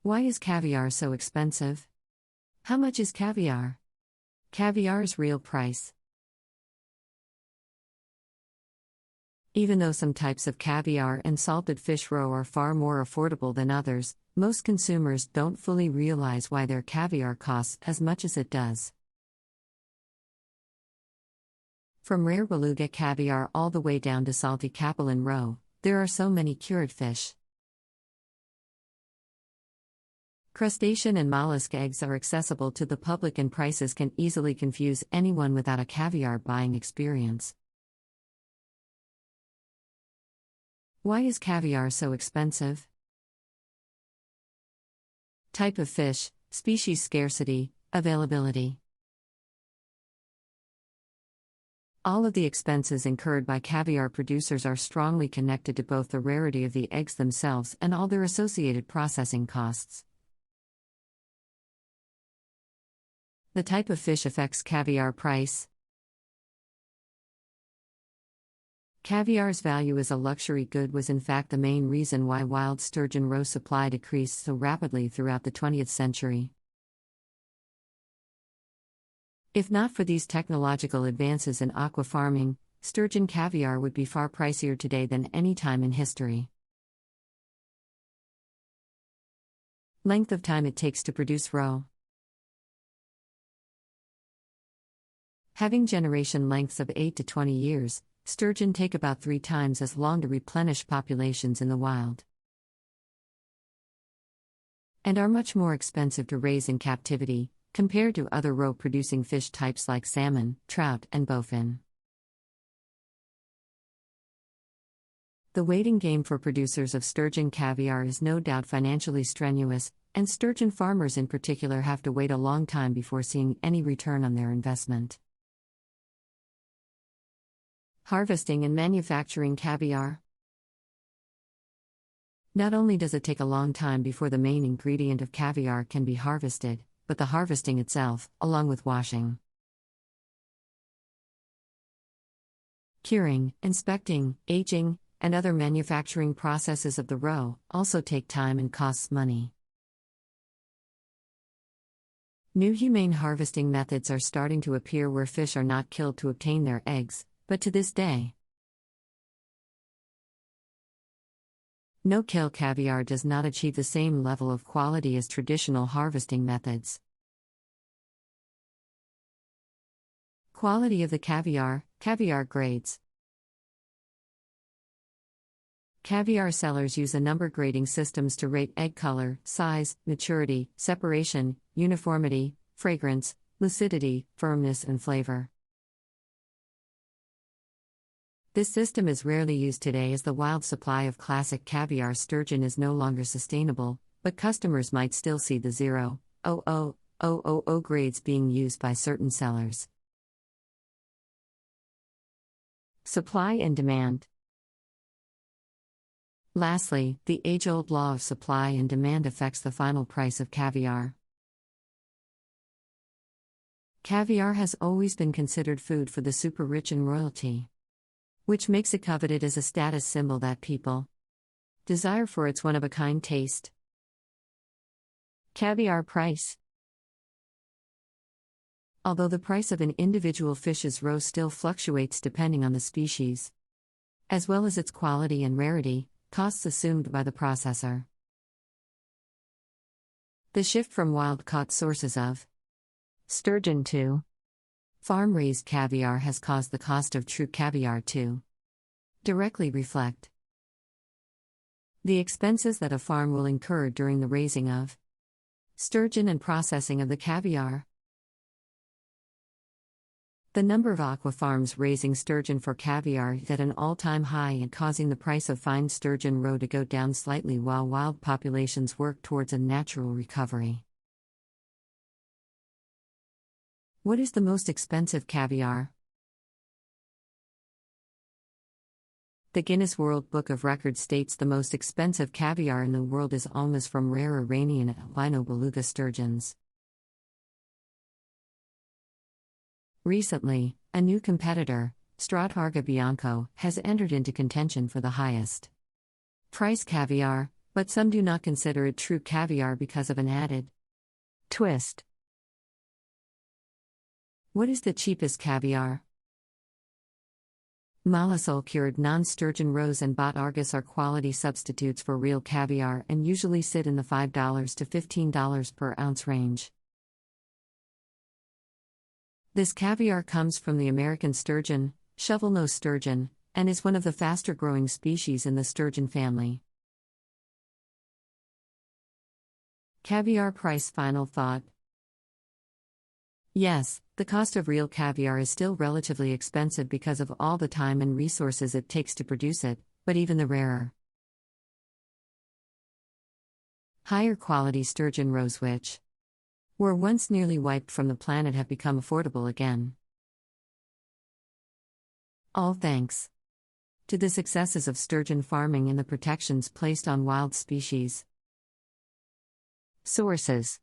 Why is caviar so expensive? How much is caviar? Caviar's real price. Even though some types of caviar and salted fish roe are far more affordable than others, most consumers don't fully realize why their caviar costs as much as it does. From rare beluga caviar all the way down to salty capelin roe, there are so many cured fish. Crustacean and mollusk eggs are accessible to the public and prices can easily confuse anyone without a caviar buying experience. Why is caviar so expensive? Type of fish, species scarcity, availability. All of the expenses incurred by caviar producers are strongly connected to both the rarity of the eggs themselves and all their associated processing costs. The type of fish affects caviar price. Caviar's value as a luxury good was in fact the main reason why wild sturgeon roe supply decreased so rapidly throughout the 20th century. If not for these technological advances in aqua farming, sturgeon caviar would be far pricier today than any time in history. Length of time it takes to produce roe. Having generation lengths of 8 to 20 years, sturgeon take about 3 times as long to replenish populations in the wild, and are much more expensive to raise in captivity, compared to other roe-producing fish types like salmon, trout, and bowfin. The waiting game for producers of sturgeon caviar is no doubt financially strenuous, and sturgeon farmers in particular have to wait a long time before seeing any return on their investment. Harvesting and manufacturing caviar. Not only does it take a long time before the main ingredient of caviar can be harvested, but the harvesting itself, along with washing, curing, inspecting, aging, and other manufacturing processes of the roe, also take time and costs money. New humane harvesting methods are starting to appear where fish are not killed to obtain their eggs, but to this day, no-kill caviar does not achieve the same level of quality as traditional harvesting methods. Quality of the caviar, caviar grades. Caviar sellers use a number grading systems to rate egg color, size, maturity, separation, uniformity, fragrance, lucidity, firmness, and flavor. This system is rarely used today as the wild supply of classic caviar sturgeon is no longer sustainable, but customers might still see the 0.00000 grades being used by certain sellers. Supply and demand. Lastly, the age-old law of supply and demand affects the final price of caviar. Caviar has always been considered food for the super-rich and royalty, which makes it coveted as a status symbol that people desire for its one-of-a-kind taste. Caviar price. Although the price of an individual fish's roe still fluctuates depending on the species, as well as its quality and rarity, costs assumed by the processor. The shift from wild-caught sources of sturgeon to farm-raised caviar has caused the cost of true caviar to directly reflect the expenses that a farm will incur during the raising of sturgeon and processing of the caviar. The number of aqua farms raising sturgeon for caviar is at an all-time high and causing the price of fine sturgeon roe to go down slightly while wild populations work towards a natural recovery. What is the most expensive caviar? The Guinness World Book of Records states the most expensive caviar in the world is almost from rare Iranian and albino beluga sturgeons. Recently, a new competitor, Strataharga Bianco, has entered into contention for the highest price caviar, But some do not consider it true caviar because of an added twist. What is the cheapest caviar? Malasol cured non-sturgeon rose and bot argus are quality substitutes for real caviar and usually sit in the $5 to $15 per ounce range. This caviar comes from the American sturgeon, shovel-nose sturgeon, and is one of the faster-growing species in the sturgeon family. Caviar price. Final thought. Yes, the cost of real caviar is still relatively expensive because of all the time and resources it takes to produce it, but even the rarer, higher quality sturgeon roes which were once nearly wiped from the planet have become affordable again. All thanks to the successes of sturgeon farming and the protections placed on wild species. Sources: